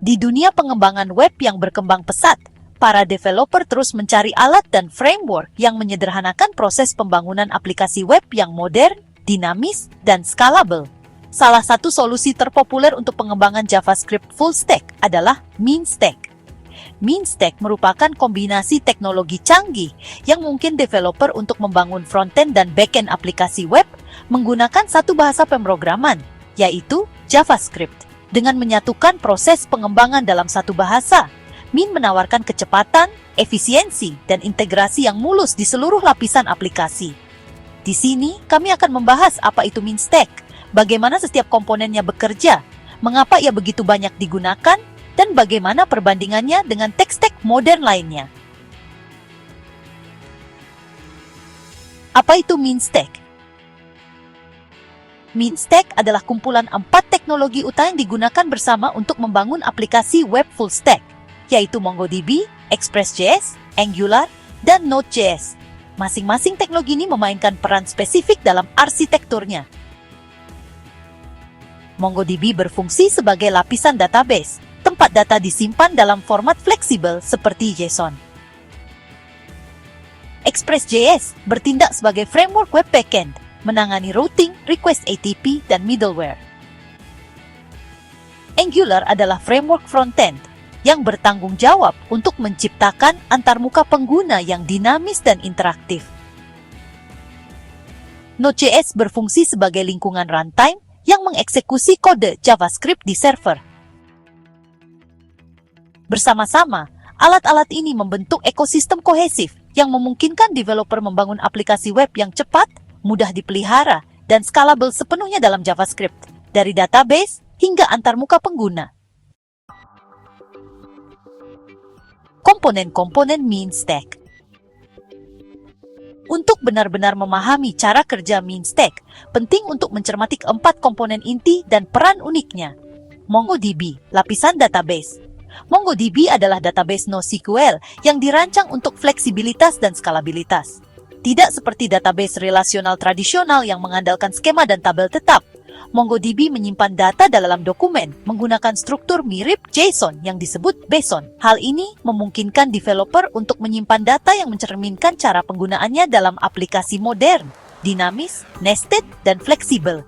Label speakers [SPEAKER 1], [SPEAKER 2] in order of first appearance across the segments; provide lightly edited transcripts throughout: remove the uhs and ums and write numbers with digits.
[SPEAKER 1] Di dunia pengembangan web yang berkembang pesat, para developer terus mencari alat dan framework yang menyederhanakan proses pembangunan aplikasi web yang modern, dinamis, dan scalable. Salah satu solusi terpopuler untuk pengembangan JavaScript full stack adalah MeanStack. MeanStack merupakan kombinasi teknologi canggih yang mungkin developer untuk membangun frontend dan backend aplikasi web menggunakan satu bahasa pemrograman, yaitu JavaScript. Dengan menyatukan proses pengembangan dalam satu bahasa, Mean menawarkan kecepatan, efisiensi, dan integrasi yang mulus di seluruh lapisan aplikasi. Di sini, kami akan membahas apa itu MeanStack, bagaimana setiap komponennya bekerja, mengapa ia begitu banyak digunakan, dan bagaimana perbandingannya dengan tech-stack modern lainnya. Apa itu MeanStack? MeanStack adalah kumpulan 4 teknologi utama yang digunakan bersama untuk membangun aplikasi web full stack, yaitu MongoDB, Express.js, Angular, dan Node.js. Masing-masing teknologi ini memainkan peran spesifik dalam arsitekturnya. MongoDB berfungsi sebagai lapisan database, tempat data disimpan dalam format fleksibel seperti JSON. Express.js bertindak sebagai framework web backend, menangani routing, request ATP, dan middleware. Angular adalah framework frontend yang bertanggung jawab untuk menciptakan antarmuka pengguna yang dinamis dan interaktif. Node.js berfungsi sebagai lingkungan runtime yang mengeksekusi kode JavaScript di server. Bersama-sama, alat-alat ini membentuk ekosistem kohesif yang memungkinkan developer membangun aplikasi web yang cepat, mudah dipelihara, dan scalable sepenuhnya dalam JavaScript, dari database hingga antarmuka pengguna. Komponen-komponen MeanStack. Untuk benar-benar memahami cara kerja MeanStack, penting untuk mencermati 4 komponen inti dan peran uniknya. MongoDB, lapisan database. MongoDB adalah database NoSQL yang dirancang untuk fleksibilitas dan skalabilitas. Tidak seperti database relasional tradisional yang mengandalkan skema dan tabel tetap, MongoDB menyimpan data dalam dokumen menggunakan struktur mirip JSON yang disebut BSON. Hal ini memungkinkan developer untuk menyimpan data yang mencerminkan cara penggunaannya dalam aplikasi modern, dinamis, nested, dan fleksibel.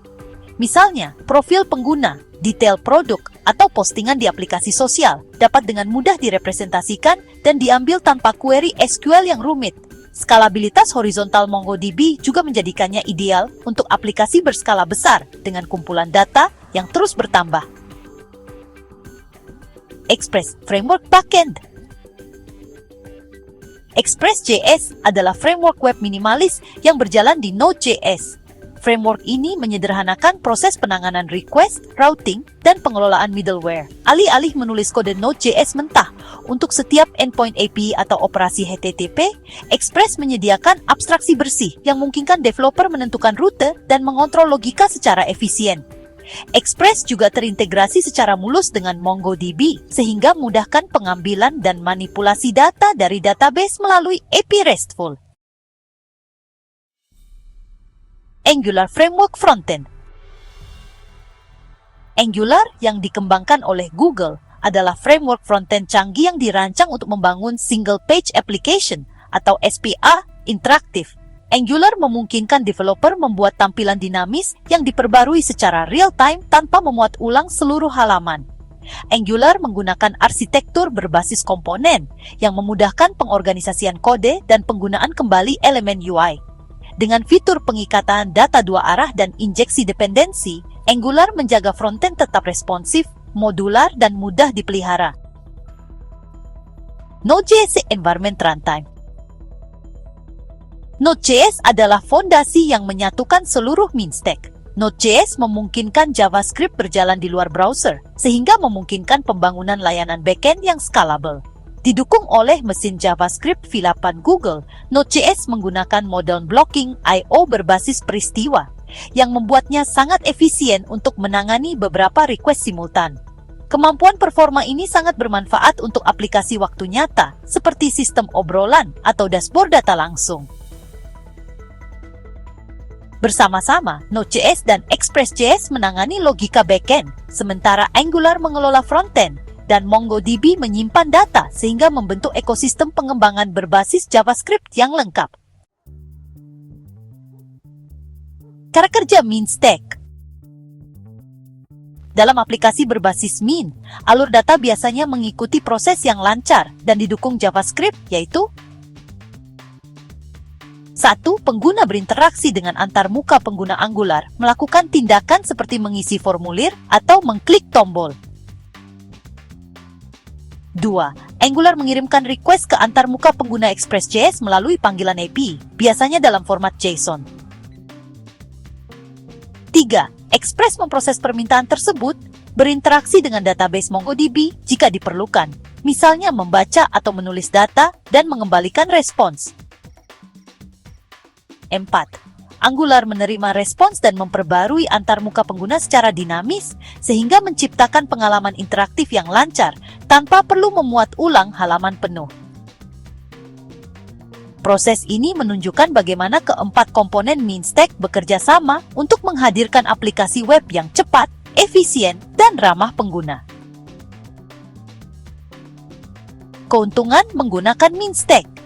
[SPEAKER 1] Misalnya, profil pengguna, detail produk, atau postingan di aplikasi sosial dapat dengan mudah direpresentasikan dan diambil tanpa query SQL yang rumit. Skalabilitas horizontal MongoDB juga menjadikannya ideal untuk aplikasi berskala besar dengan kumpulan data yang terus bertambah. Express Framework Backend. Express.js adalah framework web minimalis yang berjalan di Node.js. Framework ini menyederhanakan proses penanganan request, routing, dan pengelolaan middleware. Alih-alih menulis kode Node.js mentah untuk setiap endpoint API atau operasi HTTP, Express menyediakan abstraksi bersih yang memungkinkan developer menentukan rute dan mengontrol logika secara efisien. Express juga terintegrasi secara mulus dengan MongoDB, sehingga memudahkan pengambilan dan manipulasi data dari database melalui API RESTful. Angular Framework Frontend. Angular yang dikembangkan oleh Google adalah framework frontend canggih yang dirancang untuk membangun single page application atau SPA interaktif. Angular memungkinkan developer membuat tampilan dinamis yang diperbarui secara real-time tanpa memuat ulang seluruh halaman. Angular menggunakan arsitektur berbasis komponen yang memudahkan pengorganisasian kode dan penggunaan kembali elemen UI. Dengan fitur pengikatan data dua arah dan injeksi dependensi, Angular menjaga frontend tetap responsif, modular, dan mudah dipelihara. Node.js Environment Runtime. Node.js adalah fondasi yang menyatukan seluruh MeanStack. Node.js memungkinkan JavaScript berjalan di luar browser, sehingga memungkinkan pembangunan layanan backend yang scalable. Didukung oleh mesin JavaScript V8 Google, Node.js menggunakan model blocking I/O berbasis peristiwa, yang membuatnya sangat efisien untuk menangani beberapa request simultan. Kemampuan performa ini sangat bermanfaat untuk aplikasi waktu nyata, seperti sistem obrolan atau dashboard data langsung. Bersama-sama, Node.js dan Express.js menangani logika backend, sementara Angular mengelola frontend. dan MongoDB menyimpan data sehingga membentuk ekosistem pengembangan berbasis JavaScript yang lengkap. Cara kerja Mean Stack. Dalam aplikasi berbasis Mean, alur data biasanya mengikuti proses yang lancar dan didukung JavaScript, yaitu 1. Pengguna berinteraksi dengan antarmuka pengguna Angular, melakukan tindakan seperti mengisi formulir atau mengklik tombol. 2. Angular mengirimkan request ke antarmuka pengguna Express.js melalui panggilan API, biasanya dalam format JSON. 3. Express memproses permintaan tersebut, berinteraksi dengan database MongoDB jika diperlukan, misalnya membaca atau menulis data dan mengembalikan respons. 4. Angular menerima respons dan memperbarui antarmuka pengguna secara dinamis, sehingga menciptakan pengalaman interaktif yang lancar tanpa perlu memuat ulang halaman penuh. Proses ini menunjukkan bagaimana keempat komponen Mean Stack bekerja sama untuk menghadirkan aplikasi web yang cepat, efisien, dan ramah pengguna. Keuntungan menggunakan Mean Stack.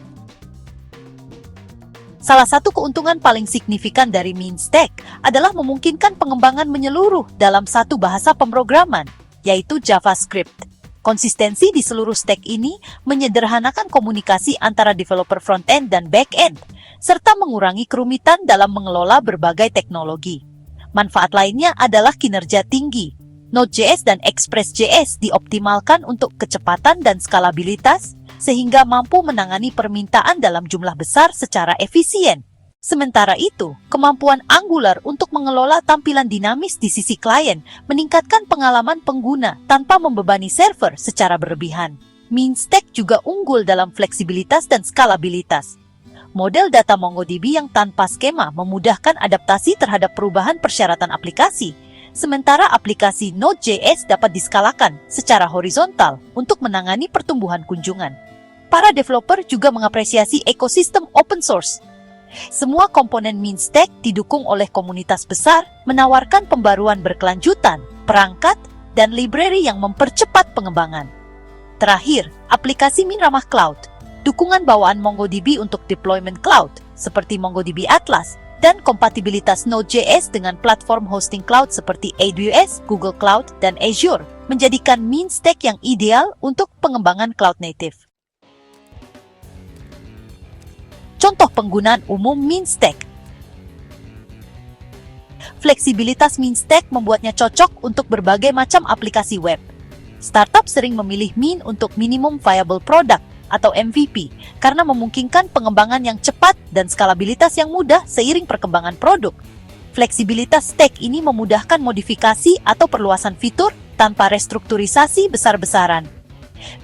[SPEAKER 1] Salah satu keuntungan paling signifikan dari Mean Stack adalah memungkinkan pengembangan menyeluruh dalam satu bahasa pemrograman, yaitu JavaScript. Konsistensi di seluruh stack ini menyederhanakan komunikasi antara developer front-end dan back-end, serta mengurangi kerumitan dalam mengelola berbagai teknologi. Manfaat lainnya adalah kinerja tinggi. Node.js dan Express.js dioptimalkan untuk kecepatan dan skalabilitas, sehingga mampu menangani permintaan dalam jumlah besar secara efisien. Sementara itu, kemampuan Angular untuk mengelola tampilan dinamis di sisi klien meningkatkan pengalaman pengguna tanpa membebani server secara berlebihan. Mean Stack juga unggul dalam fleksibilitas dan skalabilitas. Model data MongoDB yang tanpa skema memudahkan adaptasi terhadap perubahan persyaratan aplikasi, sementara aplikasi Node.js dapat diskalakan secara horizontal untuk menangani pertumbuhan kunjungan. Para developer juga mengapresiasi ekosistem open source. Semua komponen Mean Stack didukung oleh komunitas besar, menawarkan pembaruan berkelanjutan, perangkat, dan library yang mempercepat pengembangan. Terakhir, aplikasi Mean ramah cloud. Dukungan bawaan MongoDB untuk deployment cloud, seperti MongoDB Atlas, dan kompatibilitas Node.js dengan platform hosting cloud seperti AWS, Google Cloud, dan Azure, menjadikan Mean Stack yang ideal untuk pengembangan cloud native. Contoh penggunaan umum Mean Stack. Fleksibilitas Mean Stack membuatnya cocok untuk berbagai macam aplikasi web. Startup sering memilih Mean untuk Minimum Viable Product atau MVP karena memungkinkan pengembangan yang cepat dan skalabilitas yang mudah seiring perkembangan produk. Fleksibilitas stack ini memudahkan modifikasi atau perluasan fitur tanpa restrukturisasi besar-besaran.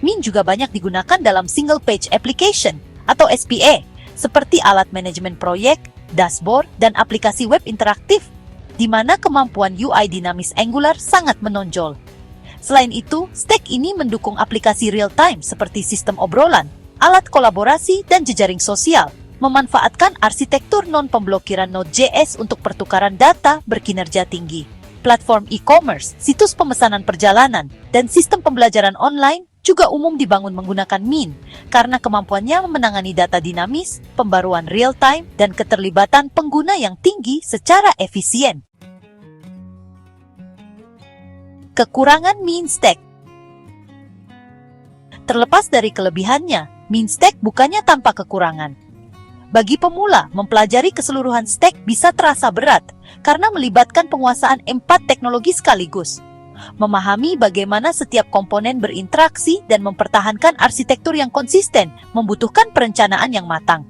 [SPEAKER 1] Mean juga banyak digunakan dalam Single Page Application atau SPA, seperti alat manajemen proyek, dashboard, dan aplikasi web interaktif, di mana kemampuan UI dinamis Angular sangat menonjol. Selain itu, stack ini mendukung aplikasi real-time seperti sistem obrolan, alat kolaborasi, dan jejaring sosial, memanfaatkan arsitektur non-pemblokiran Node.js untuk pertukaran data berkinerja tinggi. Platform e-commerce, situs pemesanan perjalanan, dan sistem pembelajaran online juga umum dibangun menggunakan Mean, karena kemampuannya menangani data dinamis, pembaruan real-time, dan keterlibatan pengguna yang tinggi secara efisien. Kekurangan Mean Stack. Terlepas dari kelebihannya, Mean Stack bukannya tanpa kekurangan. Bagi pemula, mempelajari keseluruhan stack bisa terasa berat, karena melibatkan penguasaan 4 teknologi sekaligus. Memahami bagaimana setiap komponen berinteraksi dan mempertahankan arsitektur yang konsisten membutuhkan perencanaan yang matang.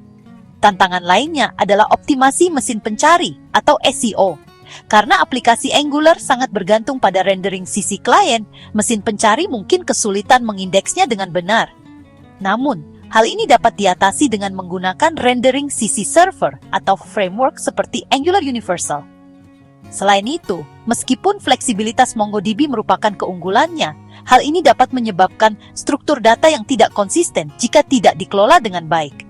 [SPEAKER 1] Tantangan lainnya adalah optimasi mesin pencari atau SEO. Karena aplikasi Angular sangat bergantung pada rendering sisi klien, mesin pencari mungkin kesulitan mengindeksnya dengan benar. Namun, hal ini dapat diatasi dengan menggunakan rendering sisi server atau framework seperti Angular Universal. Selain itu, meskipun fleksibilitas MongoDB merupakan keunggulannya, hal ini dapat menyebabkan struktur data yang tidak konsisten jika tidak dikelola dengan baik.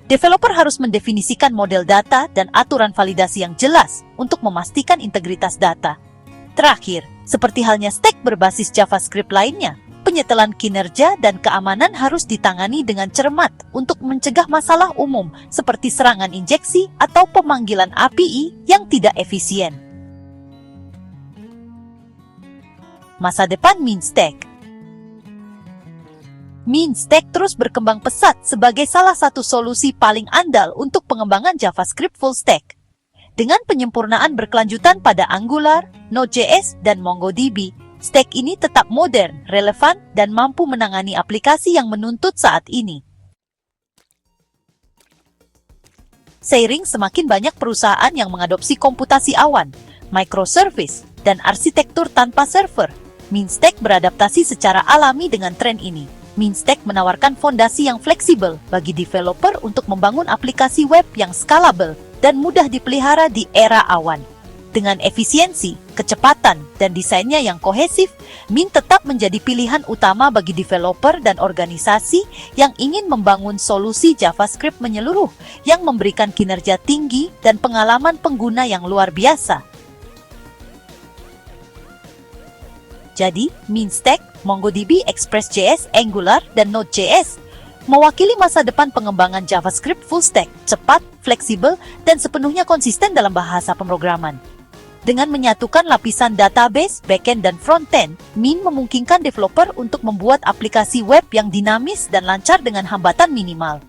[SPEAKER 1] Developer harus mendefinisikan model data dan aturan validasi yang jelas untuk memastikan integritas data. Terakhir, seperti halnya stack berbasis JavaScript lainnya, penyetelan kinerja dan keamanan harus ditangani dengan cermat untuk mencegah masalah umum seperti serangan injeksi atau pemanggilan API yang tidak efisien. Masa depan MinStack. MinStack terus berkembang pesat sebagai salah satu solusi paling andal untuk pengembangan JavaScript full stack. Dengan penyempurnaan berkelanjutan pada Angular, Node.js, dan MongoDB, stack ini tetap modern, relevan, dan mampu menangani aplikasi yang menuntut saat ini. Seiring semakin banyak perusahaan yang mengadopsi komputasi awan, microservice, dan arsitektur tanpa server, MinStack beradaptasi secara alami dengan tren ini. MinStack menawarkan fondasi yang fleksibel bagi developer untuk membangun aplikasi web yang scalable dan mudah dipelihara di era awan. Dengan efisiensi, kecepatan, dan desainnya yang kohesif, Min tetap menjadi pilihan utama bagi developer dan organisasi yang ingin membangun solusi JavaScript menyeluruh yang memberikan kinerja tinggi dan pengalaman pengguna yang luar biasa. Jadi, MinStack, MongoDB, Express.js, Angular, dan Node.js mewakili masa depan pengembangan JavaScript full stack, cepat, fleksibel, dan sepenuhnya konsisten dalam bahasa pemrograman. Dengan menyatukan lapisan database, backend, dan frontend, Min memungkinkan developer untuk membuat aplikasi web yang dinamis dan lancar dengan hambatan minimal.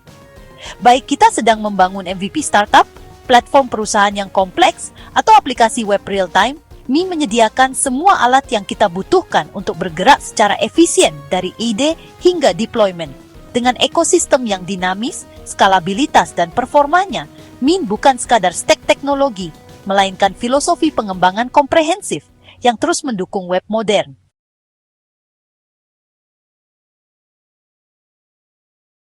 [SPEAKER 1] Baik kita sedang membangun MVP startup, platform perusahaan yang kompleks, atau aplikasi web real-time, Min menyediakan semua alat yang kita butuhkan untuk bergerak secara efisien dari ide hingga deployment. Dengan ekosistem yang dinamis, skalabilitas, dan performanya, Min bukan sekadar stack teknologi, melainkan filosofi pengembangan komprehensif yang terus mendukung web modern.